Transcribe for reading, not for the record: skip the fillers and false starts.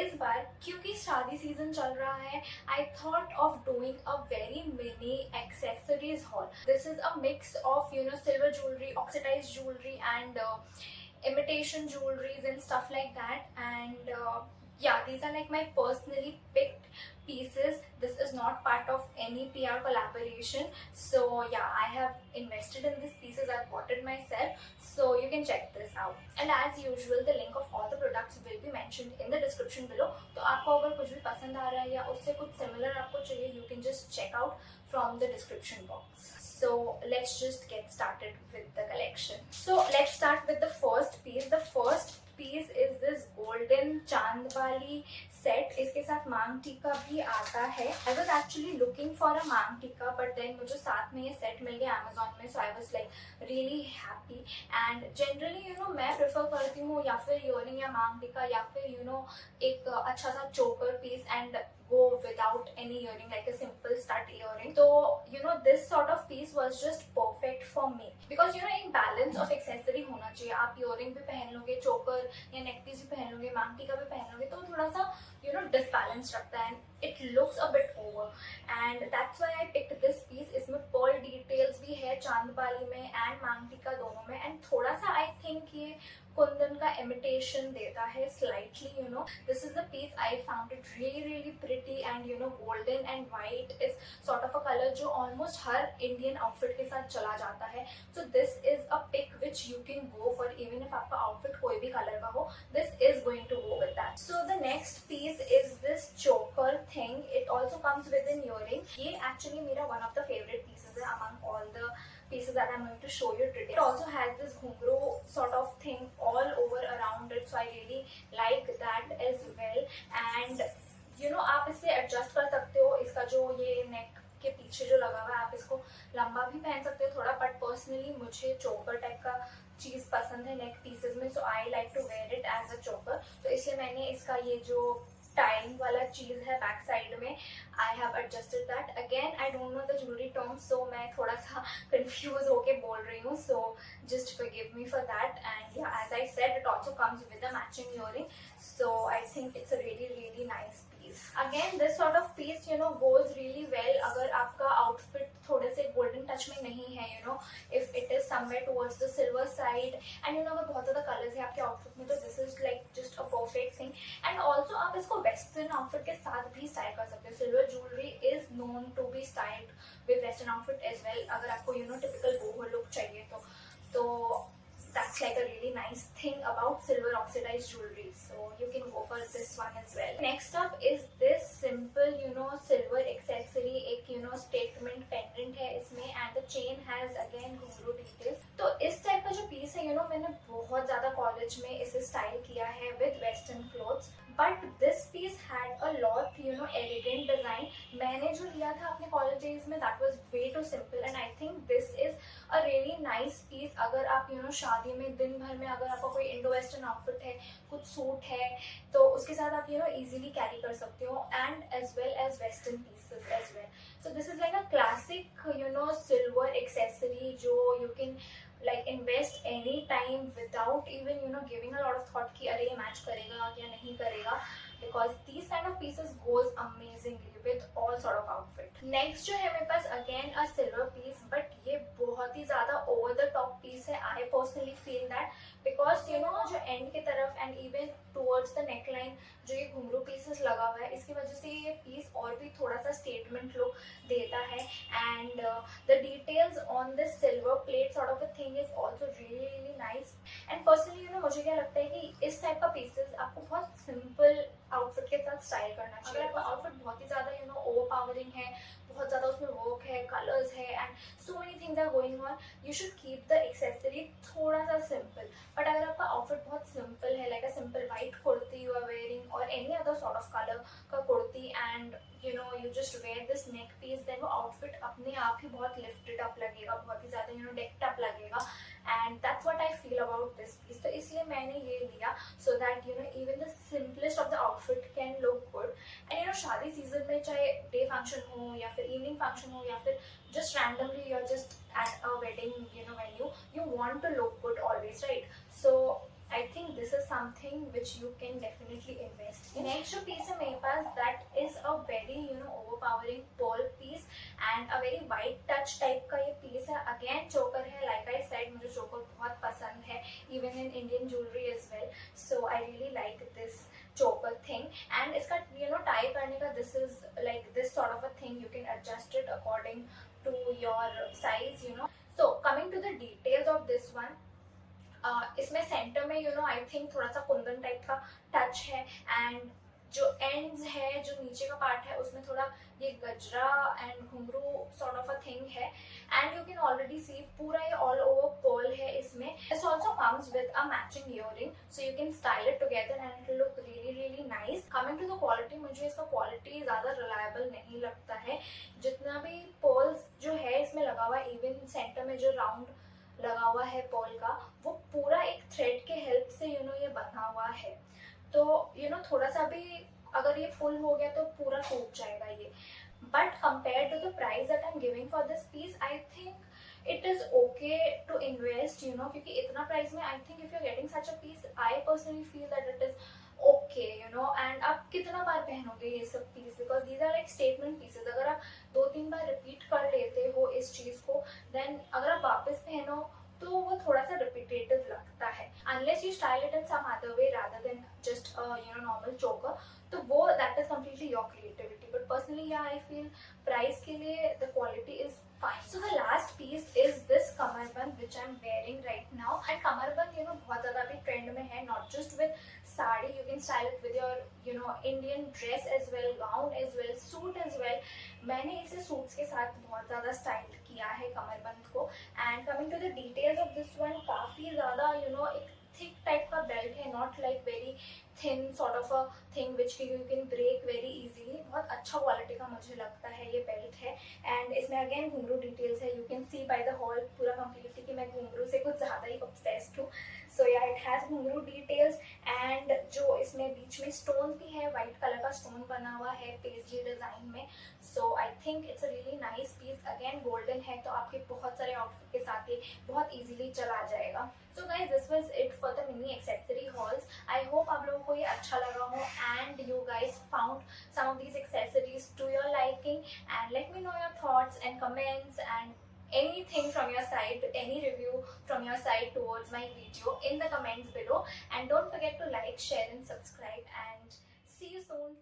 इस बार क्योंकि शादी सीजन चल रहा है, I thought of doing a very mini accessories hall. This is a mix of silver jewelry, oxidized jewelry and imitation jewelries and stuff like that. And yeah, these are like my personally picked pieces. This is not part of any PR collaboration. So yeah, I have invested in these pieces. I bought it myself, so you can check this out. And as usual, the link of all the products will be mentioned in the description below. तो आपको अगर कुछ भी पसंद आ रहा है या उससे कुछ सिमिलर आपको चाहिए, you can just check out from the description box. So let's just get started with the collection. So let's start with the first piece. The first piece is this golden chandbali set. इसके साथ मांग टीका भी आता है. I was actually looking for a मांग टीका, but then मुझे साथ में ये सेट मिल गया Amazon में, so I was like really happy. And generally मैं प्रेफर करती हूँ या फिर ईयरिंग या मांग टीका या फिर एक अच्छा सा choker piece and go without any earring, like a simple stud earring. So this sort of piece was just perfect for me because एक balance of accessory होना चाहिए. आप earring भी पहन लोगे, choker या neck piece भी पहन लोगे, मांग टीका भी पहन लोगे, तो थोड़ा सा disbalance रखता है and it looks a bit over. And that's why I picked this piece. इसमें pearl details भी है चांदबाली में and मांग टीका दोनों में, and थोड़ा सा I think ये कुंदन का imitation देता है slightly. This is the piece. I found it really pretty and golden and white is sort of a color जो almost हर Indian outfit के साथ चला जाता है. So this is a pick which you can go for even if आपका outfit कोई भी color का हो. This is going to go with that. So the next piece is this choker thing. It also comes with an earring. ये actually मेरा one of the favorite pieces है among all the pieces that I'm going to show you today. It also has this घुंघरू sort of thing all over around it, so I really like that as well. And आप इसे adjust कर सकते हो. इसका जो ये नेक के पीछे जो लगा हुआ है, आप इसको लंबा भी पहन सकते हो थोड़ा, बट पर्सनली मुझे चोकर टाइप का चीज पसंद है नेक पीसेस में, so I like to wear it as a choker. तो इसलिए मैंने इसका ये जो टाइम वाला चीज है बैक साइड में, I have adjusted that. Again I don't know the jewellery terms, so मैं थोड़ा सा कंफ्यूज होके बोल रही हूँ, so just forgive me for that. And yeah, as I said, it also comes with a matching earring, so I think it's a really nice piece. Again, this sort of piece goes really well अगर आपका outfit थोड़े से golden touch में नहीं है, if it is somewhere towards the silver side and अगर बहुत ज़्यादा colors है आपके outfit में, तो this is like just a perfect thing. And also आप इसको western outfit के साथ भी style कर सकते हो. Silver jewelry is known to be styled with western outfit as well. अगर आपको typical boho look चाहिए तो that's like a really nice thing about silver oxidized jewelry, so you can go for this one as well. Next up is this simple silver accessory. एक statement pendant है इसमें and the chain has again घुंघरू details. तो इस type का जो piece है मैंने बहुत ज्यादा कॉलेज में इसे स्टाइल किया है with western clothes, but this piece had a lot elegant design. मैंने जो लिया था अपने कॉलेज डेज में, that was way too simple and I think this is a really nice piece. अगर आप शादी में दिन भर में अगर आपका कोई इंडो वेस्टर्न आउटफिट है, कुछ सूट है, तो उसके साथ आप इजीली कैरी कर सकते हो, and as well as western pieces as well. So this is like a classic silver accessory जो you can like invest any time without even giving a lot of thought कि अरे ये match करेगा या नहीं करेगा, because these kind of pieces goes amazingly with all sort of outfit. Next जो है मेरे पास again a silver piece, but ये बहुत ही ज़्यादा over the top piece है. I personally feel that because जो end की तरफ and even towards the neckline जो ये घुंघरू पीसेस लगा हुआ है, इसकी वजह से ये पीस और भी थोड़ा सा स्टेटमेंट लुक देता है. And the details on this silver plate sort of a thing is also really nice. And personally मुझे क्या लगता है कि इस टाइप का पीसेस आपको बहुत सिंपल आउटफिट के साथ स्टाइल करना चाहिए. अगर आपका आउटफिट बहुत ही ज्यादा ओवरपावरिंग है, बहुत ज्यादा उसमें वर्क है, कलर्स है and so many things are going on, you should keep the accessory थोड़ा सा सिंपल. बट अगर आपका आउटफिट बहुत सिंपल है, like a simple white kurti you are wearing और any other sort of colour का kurti, and you just wear this neck piece, then वो outfit अपने आप ही बहुत लिफ्टेड अप लगेगा, बहुत ही ज्यादा डेक्ड अप लगेगा. And that's what I feel about this piece. तो इसलिए मैंने ये लिया, so that even the simplest of the outfit can look good. And शादी सीजन में चाहे डे फंक्शन हो या फिर इवनिंग फंक्शन हो या फिर just randomly you're just at a wedding venue, you want to look good always, right? So I think this is something which you can definitely invest in. Next जो piece है मेरे पास, that is a very overpowering pearl piece and a very white touch type का ये piece है. Again choker है, like I said मुझे choker बहुत पसंद है, even in Indian jewelry as well. So I really like this choker thing, and इसका tie करने का, this is like this sort of a thing, you can adjust it according to your size. So coming to the details of this one, इसमें centre में I think थोड़ा सा Kundan type का touch है, and जो ends है, जो नीचे का पार्ट है, उसमें थोड़ा ये gajra and ghungroo sort of a thing है. And you can already see पूरा ये ऑल ओवर पर्ल है इसमें. This also comes with a matching earring, so you can style it together and it will look really really nice. Coming to the quality, मुझे इसका quality ज्यादा reliable नहीं लगता है. जितना भी पर्ल्स जो है इसमें लगा हुआ है, इवन सेंटर में जो राउंड लगा हुआ है पर्ल का, वो पूरा एक थ्रेड के हेल्प से ये बना हुआ है. तो थोड़ा सा भी अगर ये पुल हो गया तो पूरा टूट जाएगा ये. But compare to the price that I am giving for this piece, I think it is okay to invest, क्योंकि इतना प्राइस में I think if you are getting such a piece, I personally feel that it is okay. And आप कितना बार पहनोगे ये सब piece, because these are like statement pieces. अगर आप 2-3 बार रिपीट कर लेते हो इस चीज को, देन अगर आप वापस पहनो तो वो थोड़ा सा रिपीटेटिव लगता है, unless you style it in some other way rather than just normal choker. तो वो that is completely your creativity. But personally I feel price के लिए the quality is fine. So the last piece is this kamarband which I'm wearing right now. And kamarband बहुत ज़्यादा अभी trend में है, not just with sari, you can style it with your Indian dress as well, gown as well, suit as well. मैंने इसे suits के साथ बहुत ज़्यादा स्टाइल किया है कमरबंद को. And coming to the details of this one, काफ़ी ज़्यादा एक थिक टाइप का बेल्ट है, not like very thin sort of a thing which you can break very easily. बहुत अच्छा क्वालिटी का मुझे लगता है ये बेल्ट है. एंड इसमें अगेन घुंघरू डिटेल्स है, you can see by the hall पूरा कम्प्लीटली कि मैं घुंघरू से कुछ ज़्यादा ही ऑब्सेस्ड हूँ. सो या इट हैज़ घुंघरू डिटेल्स, एंड जो इसमें बीच में स्टोन भी है, वाइट कलर का स्टोन बना हुआ है पेस्ट्री डिजाइन में. So I think it's a really nice piece. Again golden है तो आपके बहुत सारे आउटफिट के साथ ये बहुत इजीली चला जाएगा. So guys, this was it for the mini accessory hauls. I hope आप लोगों को ये अच्छा लगा हो and you guys found some of these accessories to your liking. And let me know your thoughts and comments and anything from your side, any review from your side towards my video in the comments below. And don't forget to like, share and subscribe, and see you soon.